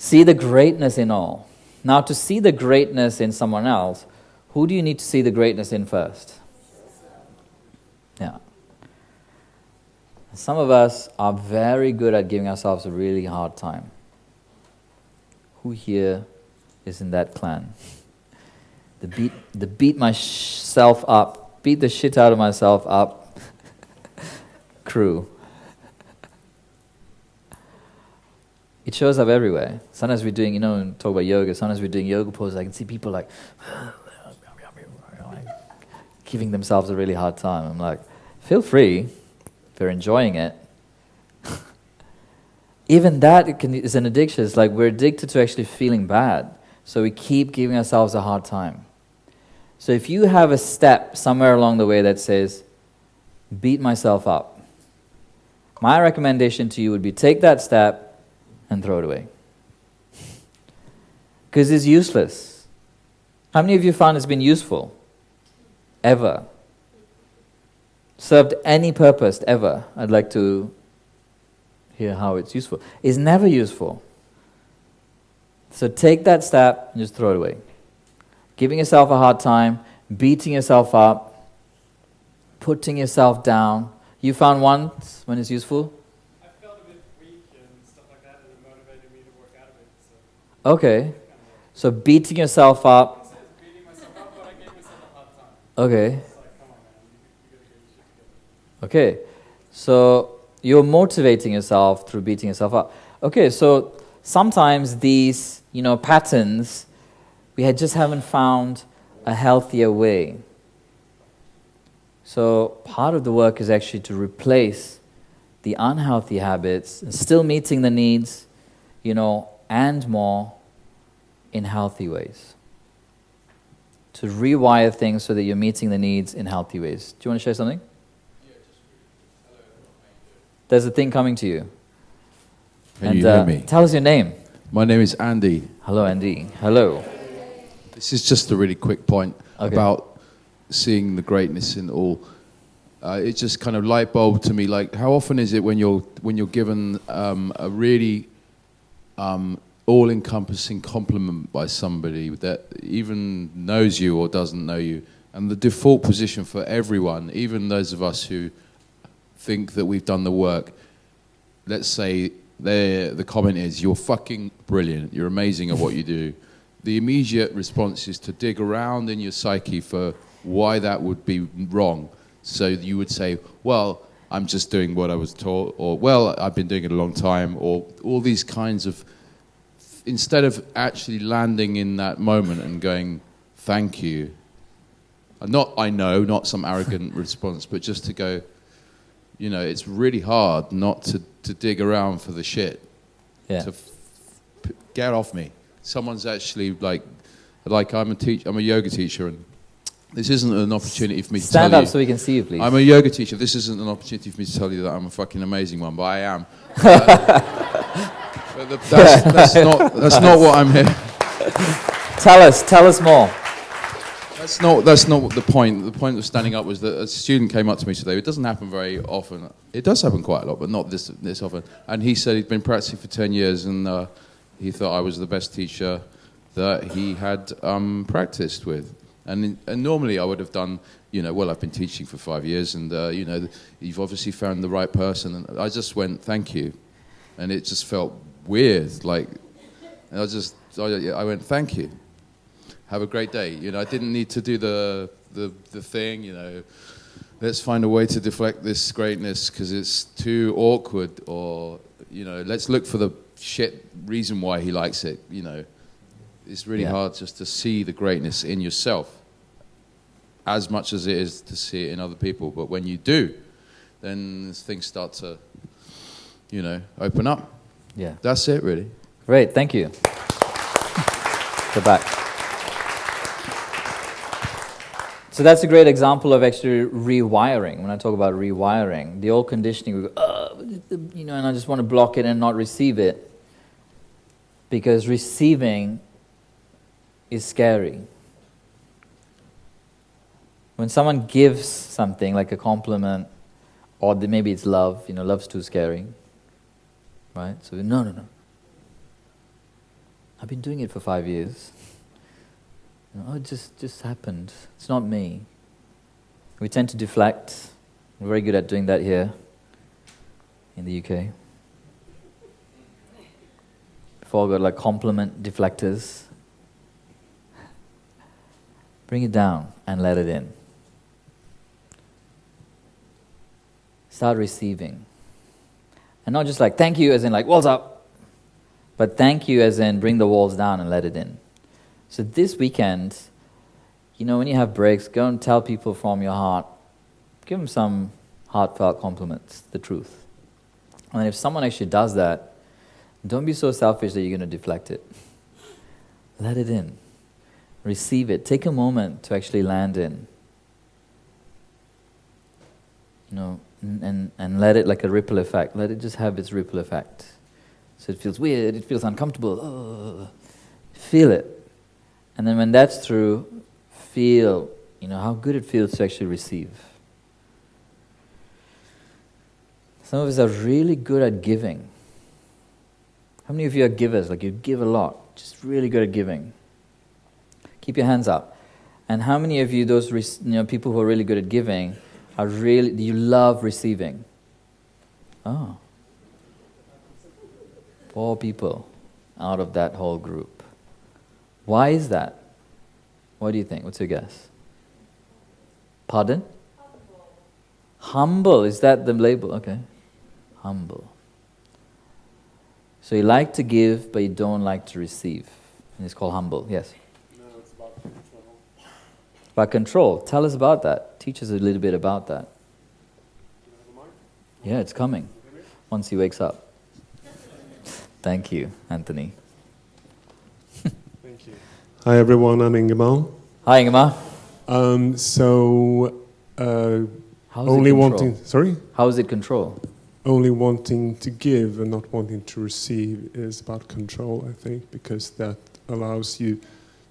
See the greatness in all. Now, to see the greatness in someone else, who do you need to see the greatness in first? Yeah. Some of us are very good at giving ourselves a really hard time. Who here is in that clan? The beat myself up, beat the shit out of myself up crew. It shows up everywhere. Sometimes we're doing, talk about yoga, sometimes we're doing yoga poses, I can see people like giving themselves a really hard time. I'm like, feel free if you're enjoying it. Even that is an addiction. It's like we're addicted to actually feeling bad. So we keep giving ourselves a hard time. So if you have a step somewhere along the way that says, beat myself up, my recommendation to you would be take that step and throw it away. Because it's useless. How many of you found it's been useful? Ever? Served any purpose ever? I'd like to hear how it's useful. It's never useful. So take that step and just throw it away. Giving yourself a hard time, beating yourself up, putting yourself down. You found once when it's useful? I felt a bit weak and stuff like that, and it motivated me to work out of it. So okay. So beating yourself up. instead of beating myself up, but I gave myself a hard time. Okay. It's like, come on, man, you gotta get your shit together. Okay. So you're motivating yourself through beating yourself up. Okay, so sometimes these, patterns, we just haven't found a healthier way. So part of the work is actually to replace the unhealthy habits and still meeting the needs, and more in healthy ways. To rewire things so that you're meeting the needs in healthy ways. Do you want to share something? There's a thing coming to you. Can you hear me? Tell us your name. My name is Andy. Hello, Andy. Hello. This is just a really quick point about seeing the greatness in all. It just kind of light bulb to me. Like, how often is it when you're given a really all-encompassing compliment by somebody that even knows you or doesn't know you, and the default position for everyone, even those of us who think that we've done the work, let's say the comment is, you're fucking brilliant, you're amazing at what you do. The immediate response is to dig around in your psyche for why that would be wrong. So you would say, well, I'm just doing what I was taught, or, well, I've been doing it a long time, or all these kinds of, instead of actually landing in that moment and going, thank you. Not some arrogant response, but just to go, it's really hard not to dig around for the shit. Yeah. Get off me. Someone's actually like I'm a yoga teacher, and this isn't an opportunity for me to tell you. Stand up so we can see you, please. I'm a yoga teacher. This isn't an opportunity for me to tell you that I'm a fucking amazing one, but I am. But that's not what I'm here. Tell us more. That's not the point. The point of standing up was that a student came up to me today. It doesn't happen very often. It does happen quite a lot, but not this often. And he said he'd been practicing for 10 years, and he thought I was the best teacher that he had practiced with. And normally I would have done, well, I've been teaching for 5 years, and you've obviously found the right person. And I just went, thank you, and it just felt weird. I went, thank you. Have a great day. I didn't need to do the thing. Let's find a way to deflect this greatness because it's too awkward, or let's look for the shit reason why he likes it. It's really hard just to see the greatness in yourself as much as it is to see it in other people. But when you do, then things start to, open up. Yeah. That's it, really. Great, thank you. Go back. So that's a great example of actually rewiring. When I talk about rewiring, the old conditioning, we go, and I just want to block it and not receive it. Because receiving is scary. When someone gives something like a compliment, or maybe it's love, love's too scary. Right? So no. I've been doing it for 5 years. Oh, it just happened. It's not me. We tend to deflect. We're very good at doing that here in the UK. Before we got like compliment deflectors. Bring it down and let it in. Start receiving. And not just like thank you as in like walls up, but thank you as in bring the walls down and let it in. So this weekend, when you have breaks, go and tell people from your heart. Give them some heartfelt compliments, the truth. And if someone actually does that, don't be so selfish that you're going to deflect it. Let it in. Receive it. Take a moment to actually land in. And let it like a ripple effect. Let it just have its ripple effect. So it feels weird, it feels uncomfortable. Oh. Feel it. And then when that's through, feel, how good it feels to actually receive. Some of us are really good at giving. How many of you are givers? Like you give a lot, just really good at giving. Keep your hands up. And how many of you, those people who are really good at giving, you love receiving? Oh. 4 people out of that whole group. Why is that? What do you think? What's your guess? Pardon? Humble. Is that the label? Okay. Humble. So you like to give, but you don't like to receive. And it's called humble. Yes? No, it's about control. About control. Tell us about that. Teach us a little bit about that. Yeah, it's coming. Once he wakes up. Thank you, Anthony. Thank you. Hi everyone, I'm Ingemar. Hi, Ingemar. How is Only it wanting, sorry? How is it control? Only wanting to give and not wanting to receive is about control, I think, because that allows you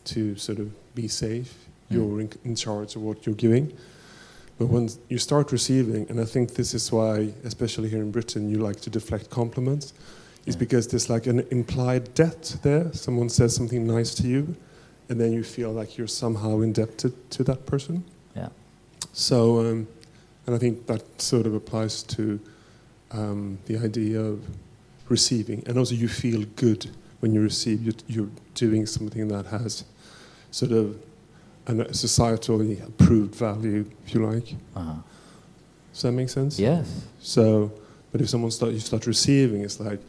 to sort of be safe. You're in charge of what you're giving. But when you start receiving, and I think this is why, especially here in Britain, you like to deflect compliments, is because there's like an implied debt there. Someone says something nice to you, and then you feel like you're somehow indebted to that person. Yeah. So, and I think that sort of applies to the idea of receiving. And also you feel good when you receive. You're doing something that has sort of a societally approved value, if you like. Uh-huh. Does that make sense? Yes. So, but if you start receiving, it's like,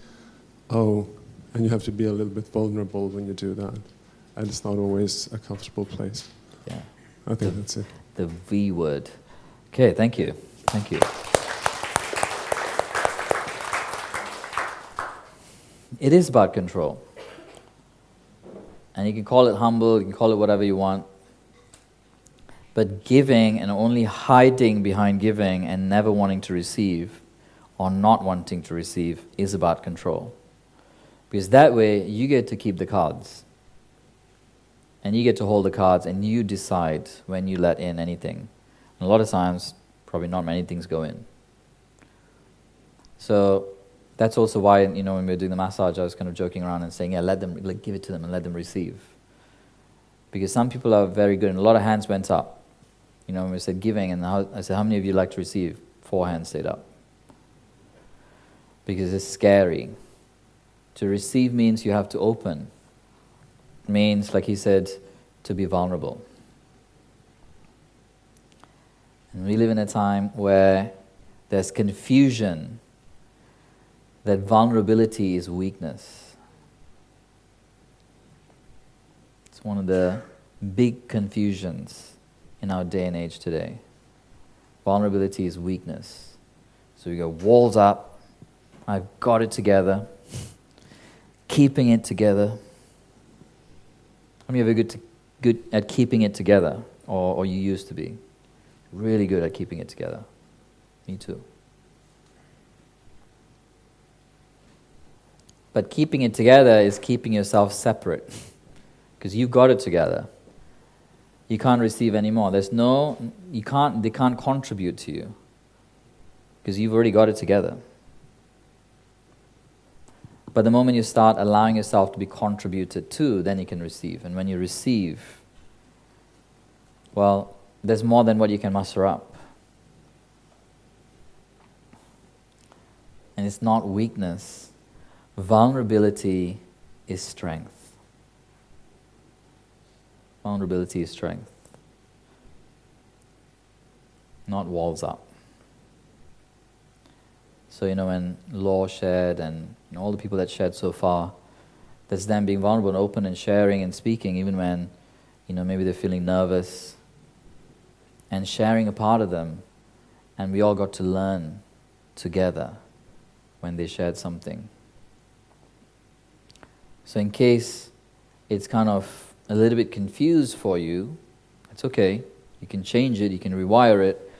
oh, and you have to be a little bit vulnerable when you do that. And it's not always a comfortable place. Yeah. I think that's it. The V word. Okay, thank you. Thank you. It is about control. And you can call it humble, you can call it whatever you want. But giving and only hiding behind giving and never wanting to receive or not wanting to receive is about control. Because that way you get to keep the cards. And you get to hold the cards and you decide when you let in anything. And a lot of times, probably not many things go in. So that's also why, when we were doing the massage, I was kind of joking around and saying, yeah, let them, give it to them and let them receive. Because some people are very good, and a lot of hands went up. When we said giving, and I said, how many of you like to receive? 4 hands stayed up. Because it's scary. To receive means you have to open. It means, like he said, to be vulnerable. And we live in a time where there's confusion that vulnerability is weakness. It's one of the big confusions in our day and age today. Vulnerability is weakness. So we go walls up, I've got it together, keeping it together. How many of you are good at keeping it together? Or you used to be? Really good at keeping it together. Me too. But keeping it together is keeping yourself separate. Because you've got it together. You can't receive anymore. They can't contribute to you. Because you've already got it together. But the moment you start allowing yourself to be contributed to, then you can receive. And when you receive, well, there's more than what you can muster up. And it's not weakness. Vulnerability is strength. Vulnerability is strength. Not walls up. So, when Law shared and all the people that shared so far, that's them being vulnerable and open and sharing and speaking, even when, maybe they're feeling nervous, and sharing a part of them. And we all got to learn together when they shared something. So in case it's kind of a little bit confused for you, it's okay. You can change it, you can rewire it.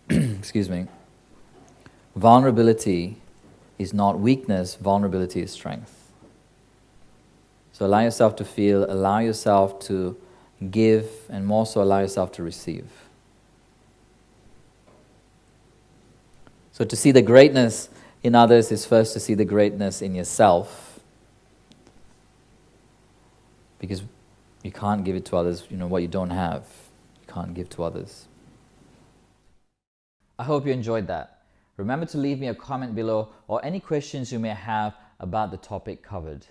Excuse me. Vulnerability is not weakness, vulnerability is strength. So allow yourself to feel, allow yourself to give, and more so allow yourself to receive. So to see the greatness in others is first to see the greatness in yourself. Because you can't give it to others, what you don't have. You can't give to others. I hope you enjoyed that. Remember to leave me a comment below or any questions you may have about the topic covered.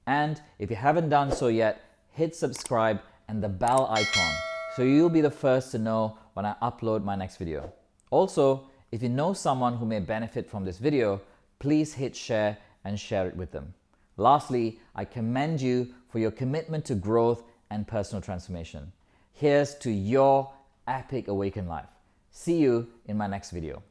And if you haven't done so yet, hit subscribe and the bell icon so you'll be the first to know when I upload my next video. Also, if you know someone who may benefit from this video, please hit share and share it with them. Lastly, I commend you for your commitment to growth and personal transformation. Here's to your epic awakened life. See you in my next video.